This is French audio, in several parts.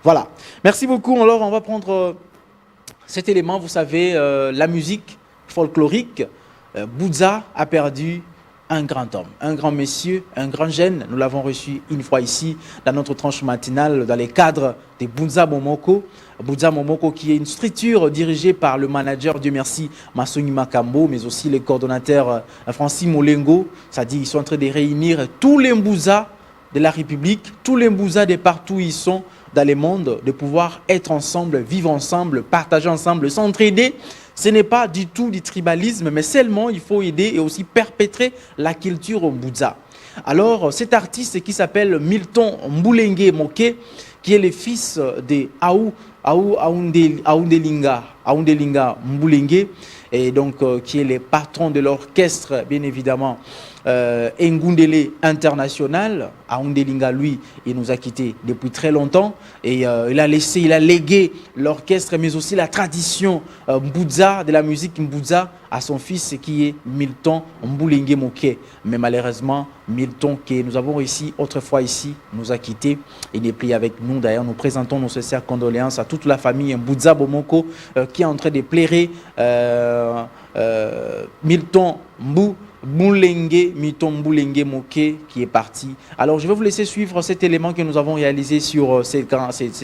Voilà. Merci beaucoup. Alors, on va prendre cet élément. Vous savez, la musique folklorique. Boudza a perdu un grand homme, un grand monsieur, un grand jeune. Nous l'avons reçu une fois ici dans notre tranche matinale dans les cadres de Boudza Momoko. Boudza Momoko qui est une structure dirigée par le manager, Dieu merci, Masoni Makambo, mais aussi le coordonnateur Francis Molengo. C'est-à-dire qu'ils sont en train de réunir tous les Boudza de la République, tous les Boudza de partout où ils sont dans le monde, de pouvoir être ensemble, vivre ensemble, partager ensemble, s'entraider. Ce n'est pas du tout du tribalisme, mais seulement il faut aider et aussi perpétrer la culture Boudza. Alors, cet artiste qui s'appelle Milton Mbulengue Moke, qui est le fils de Aoundelinga Mbulengue, et donc qui est le patron de l'orchestre, bien évidemment, Ngundele International. Aoundelinga, lui, il nous a quittés depuis très longtemps et il a légué l'orchestre, mais aussi la tradition Boudza, de la musique Boudza, à son fils qui est Milton Mbulengue Moke. Mais malheureusement, Milton, que nous avons ici, autrefois ici, nous a quittés. Il n'est plus avec nous. D'ailleurs, nous présentons nos sincères condoléances à toute la famille Boudza Bomoko qui est en train de plairer Milton Mbulengue Moke qui est parti. Alors je vais vous laisser suivre cet élément que nous avons réalisé sur cet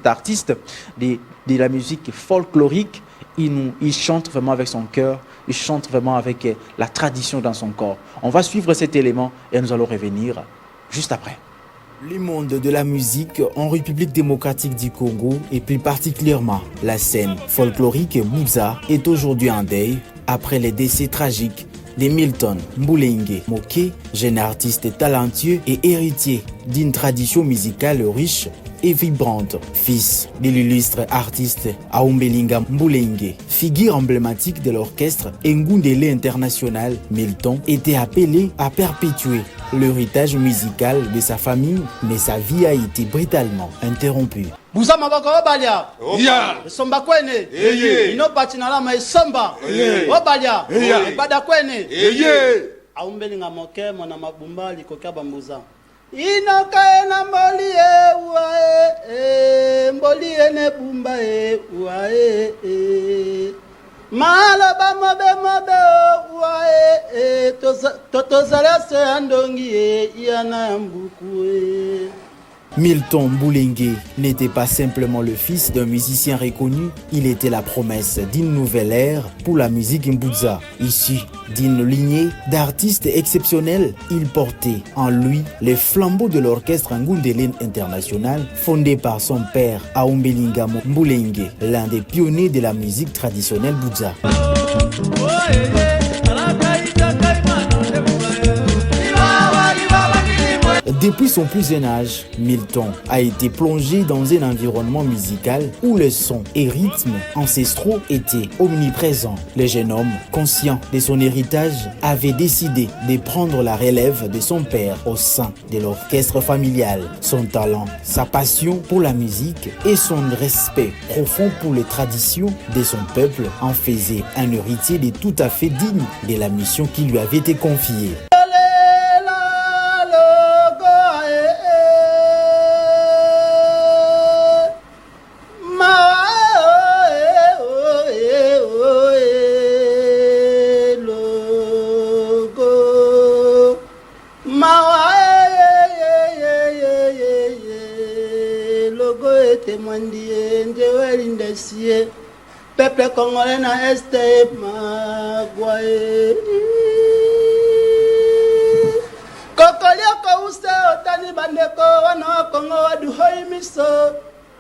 artiste de la musique folklorique. Il chante vraiment avec son cœur, il chante vraiment avec la tradition dans son corps. On va suivre cet élément et nous allons revenir juste après. Le monde de la musique en République démocratique du Congo et plus particulièrement la scène folklorique Boudza est aujourd'hui en deuil après les décès tragiques de Milton Mbulengue Moke, jeune artiste talentueux et héritier d'une tradition musicale riche et vibrante, fils de l'illustre artiste Aoundelinga Mbulengue. Figure emblématique de l'orchestre Ngundele International, Milton était appelé à perpétuer l'héritage musical de sa famille, mais sa vie a été brutalement interrompue. Buza mabako obalia. Yeah. Somba kwene. Eye. Ino patinala ma somba. Obalia. Bada kwene. Eye. Aoundelinga Moke mona mabumba likoka bambuza. Ino kaena mbolie uae. Mbolie ne bumba uae. Malaba mobe uae. Totozala se andongi yana mbuku. Milton Mbulengue n'était pas simplement le fils d'un musicien reconnu, il était la promesse d'une nouvelle ère pour la musique Boudza. Issu d'une lignée d'artistes exceptionnels, il portait en lui les flambeaux de l'orchestre Ngundele International, fondé par son père Aoundelinga Mbulengue, l'un des pionniers de la musique traditionnelle Boudza. Depuis son plus jeune âge, Milton a été plongé dans un environnement musical où le son et rythmes ancestraux étaient omniprésents. Le jeune homme, conscient de son héritage, avait décidé de prendre la relève de son père au sein de l'orchestre familial. Son talent, sa passion pour la musique et son respect profond pour les traditions de son peuple en faisaient un héritier de tout à fait digne de la mission qui lui avait été confiée. Peuple congolais na este magwae kokolia ko use otani bandeko wana kongo wadu hoi miso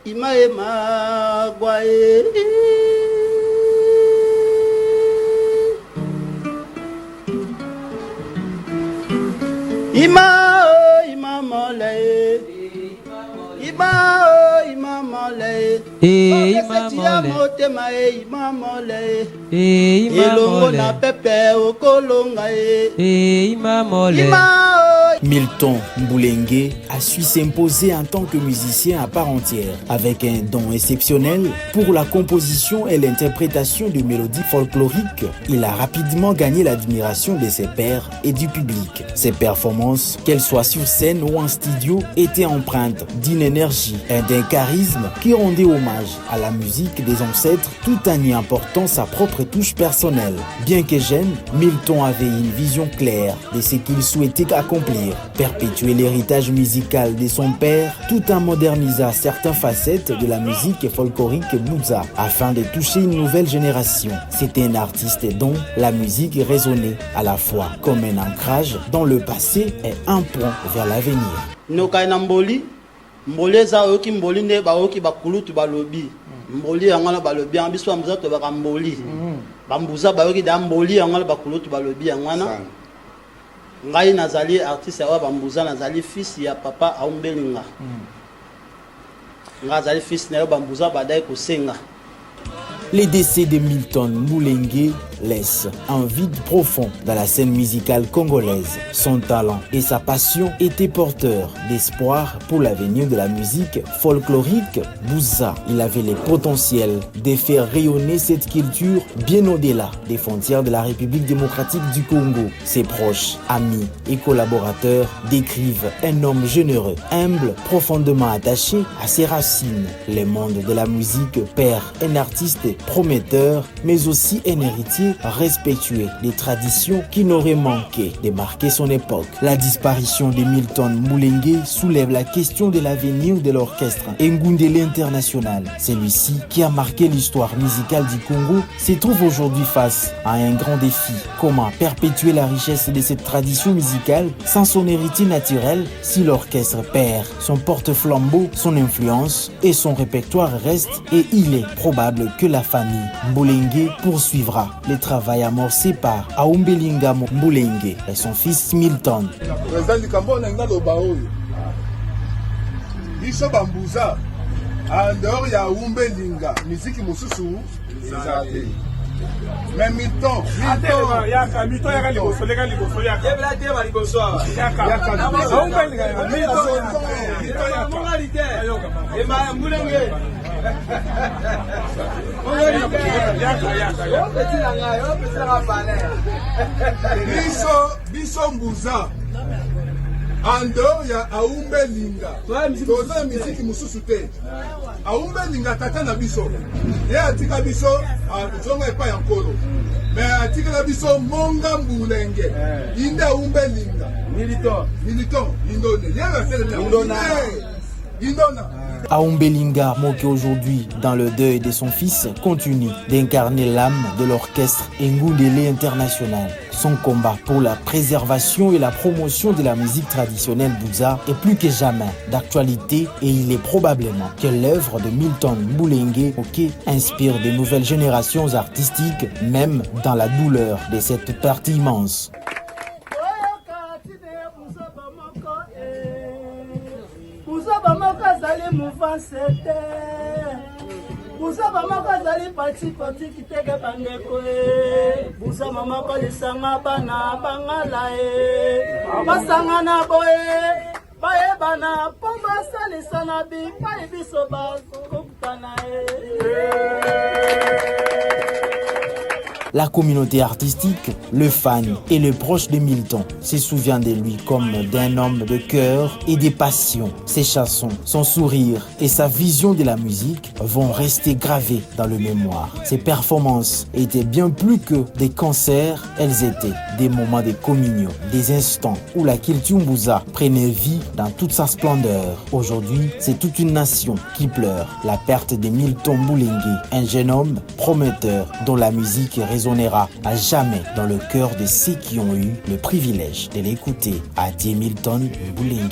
imae magwae ima mole imamole imamole elongo na pepe okolonga imamole Milton Mboulenge a su s'imposer en tant que musicien à part entière, avec un don exceptionnel pour la composition et l'interprétation de mélodies folkloriques. Il a rapidement gagné l'admiration de ses pairs et du public. Ses performances, qu'elles soient sur scène ou en studio, étaient empreintes d'une énergie et d'un charisme qui rendait hommage à la musique des ancêtres tout en y apportant sa propre touche personnelle. Bien que jeune, Milton avait une vision claire de ce qu'il souhaitait accomplir. Perpétuer l'héritage musical de son père tout en modernisant certaines facettes de la musique folklorique Boudza afin de toucher une nouvelle génération. C'était un artiste dont la musique résonnait à la fois comme un ancrage dans le passé et un pont vers l'avenir. Nokaina mboli eza oki mboli ne ba oki bakulutu balobi mboli yangala balobi ambiso ambuza to ba mboli bambuza ba oki da mboli yangala bakulutu balobi yangana ngai nazali artiste wa bambuza nazali fils ya papa Aumbelinga nazali fils na bambuza badai kosenga. Les décès de Milton Mboulenge laissent un vide profond dans la scène musicale congolaise. Son talent et sa passion étaient porteurs d'espoir pour l'avenir de la musique folklorique Boudza. Il avait le potentiel de faire rayonner cette culture bien au-delà des frontières de la République démocratique du Congo. Ses proches, amis et collaborateurs décrivent un homme généreux, humble, profondément attaché à ses racines. Le monde de la musique perd un artiste prometteur, mais aussi un héritier respectueux des traditions qui n'aurait manqué de marquer son époque. La disparition de Milton Mboulenge soulève la question de l'avenir de l'orchestre Ngundele International. Celui-ci, qui a marqué l'histoire musicale du Congo, se trouve aujourd'hui face à un grand défi. Comment perpétuer la richesse de cette tradition musicale sans son héritier naturel si l'orchestre perd son porte-flambeau, son influence et son répertoire reste, et il est probable que la famille Mboulenge poursuivra le travail amorcé par Aumbelinga Mboulenge et son fils Milton. Biso bambuza andor ya Aumbelinga miziki mususu ezate. Mais Milton yaka liboso yaka ebla te ba liboso yaka Aumbelinga Mboulenge biso mbuza ando ya Aumbelinga toza miziki mususu te. Aumbelinga tata na biso ye atika biso zonga epa ya nkolo me atika na biso monga Mbulenge inde Aumbelinga militon indone indona. Aumbelinga, moqué aujourd'hui dans le deuil de son fils, continue d'incarner l'âme de l'orchestre Ngundele International. Son combat pour la préservation et la promotion de la musique traditionnelle Boudza est plus que jamais d'actualité, et il est probablement que l'œuvre de Milton Mboulenge inspire de nouvelles générations artistiques, même dans la douleur de cette perte immense. Buza mama kazali pati kiteke bandeko buza mama ko lisanga bana bangala basanga na boye baye bana pomba salisana bi baye biso ba kokutana La communauté artistique, le fan et le proche de Milton se souvient de lui comme d'un homme de cœur et de passion. Ses chansons, son sourire et sa vision de la musique vont rester gravés dans le mémoire. Ses performances étaient bien plus que des concerts, elles étaient des moments de communion, des instants où la culture Boudza prenait vie dans toute sa splendeur. Aujourd'hui, c'est toute une nation qui pleure la perte de Milton Mboulenge, un jeune homme prometteur dont la musique résonnera à jamais dans le cœur de ceux qui ont eu le privilège de l'écouter. Adieu Milton Mboulenge.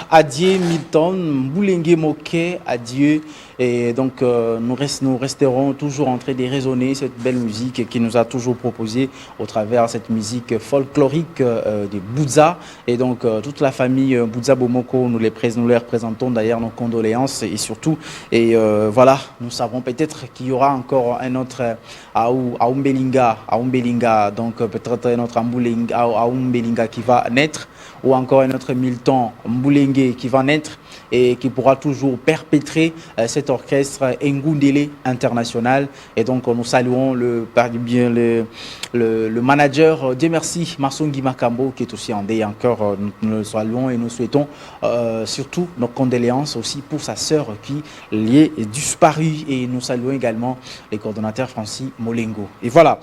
Adieu Milton Mboulenge Moke, adieu Et donc, nous resterons toujours en train de résonner cette belle musique qui nous a toujours proposée au travers cette musique folklorique de Boudza. Et donc, toute la famille Boudza Bomoko, nous les représentons d'ailleurs nos condoléances et surtout, et voilà, nous savons peut-être qu'il y aura encore un autre Aumbelinga, donc peut-être un autre Aumbelinga qui va naître, ou encore un autre Milton Mboulengue qui va naître et qui pourra toujours perpétrer cet orchestre Ngundele international. Et donc nous saluons le manager, Dieu merci, Masongi Makambo, qui est aussi en deuil encore. Nous le saluons et nous souhaitons surtout nos condoléances aussi pour sa sœur qui est disparue. Et nous saluons également les coordonnateurs Francis Molengo. Et voilà.